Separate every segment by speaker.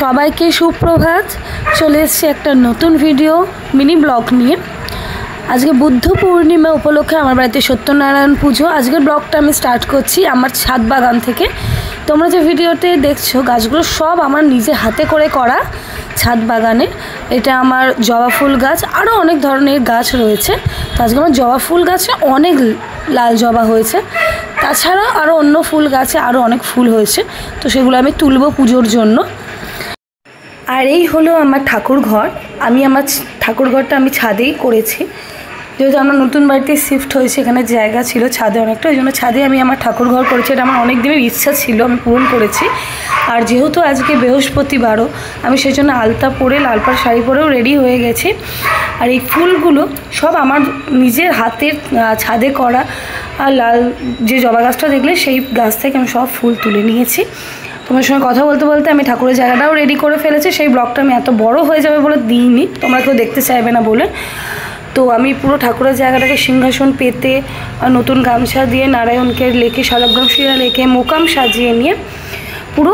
Speaker 1: সবাইকে সুপ্রভাত। চলে এসেছি একটা নতুন ভিডিও মিনি ব্লগ নিয়ে। আজকে বুদ্ধ পূর্ণিমা উপলক্ষে আমার বাড়িতে সত্যনারায়ণ পুজো। আজকের ব্লগটা আমি স্টার্ট করছি আমার ছাদ বাগান থেকে। তোমরা যে ভিডিওতে দেখছো গাছগুলো সব আমার নিজে হাতে করে করা ছাদ বাগানে। এটা আমার জবা ফুল গাছ, আরও অনেক ধরনের গাছ রয়েছে। তো আজকে আমার জবা ফুল গাছে অনেক লাল জবা হয়েছে, তাছাড়া আরও অন্য ফুল গাছে আরও অনেক ফুল হয়েছে। তো সেগুলো আমি তুলব পুজোর জন্য। আর এই হলো আমার ঠাকুর ঘর। আমি আমার ঠাকুর ঘরটা আমি ছাদেই করেছি, যেহেতু আমরা নতুন বাড়িতে শিফট হয়েছি, এখানে জায়গা ছিল ছাদে অনেকটা, ওই জন্য ছাদে আমি আমার ঠাকুর ঘর করেছি। এটা আমার অনেক দিনের ইচ্ছা ছিল, আমি পূরণ করেছি। আর যেহেতু আজকে বৃহস্পতিবারও, আমি সেই জন্য আলতা পরে লাল পাড় শাড়ি পরেও রেডি হয়ে গেছি। আর এই ফুলগুলো সব আমার নিজের হাতের ছাদে করা। আর লাল যে জবা গাছটা দেখলে সেই গাছ থেকে আমি সব ফুল তুলে নিয়েছি। তোমার সঙ্গে কথা বলতে বলতে আমি ঠাকুরের জায়গাটাও রেডি করে ফেলেছি। সেই ব্লগটা আমি এত বড় হয়ে যাবে বলে দিইনি, তোমরা কেউ দেখতে চাইবে না বলে। তো আমি পুরো ঠাকুরের জায়গাটাকে সিংহাসন পেতে, নতুন গামছা দিয়ে, নারায়ণকে লেখে, শালগ্রাম শিরা লেখে, মোকাম সাজিয়ে নিয়ে, পুরো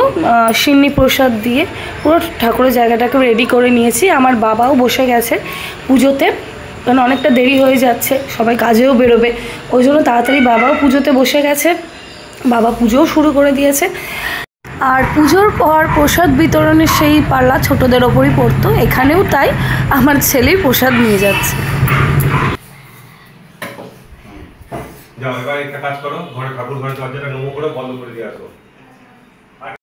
Speaker 1: সিন্নি প্রসাদ দিয়ে পুরো ঠাকুরের জায়গাটাকে রেডি করে নিয়েছি। আমার বাবাও বসে গেছে পুজোতে, কারণ অনেকটা দেরি হয়ে যাচ্ছে, সবাই কাজেও বেরোবে, ওই জন্য তাড়াতাড়ি বাবাও পুজোতে বসে গেছে। বাবা পুজোও শুরু করে দিয়েছে। আর পুজোর পর প্রসাদ বিতরণের সেই পাল্লা ছোটদের ওপরই পড়তো, এখানেও তাই আমার ছেলেই প্রসাদ নিয়ে যাচ্ছে।
Speaker 2: যাও এবার একটা কাজ করো, ঘরে ঠাকুর ঘরে দরজাটা নমো করে বন্ধ করে দিয়ে আসো।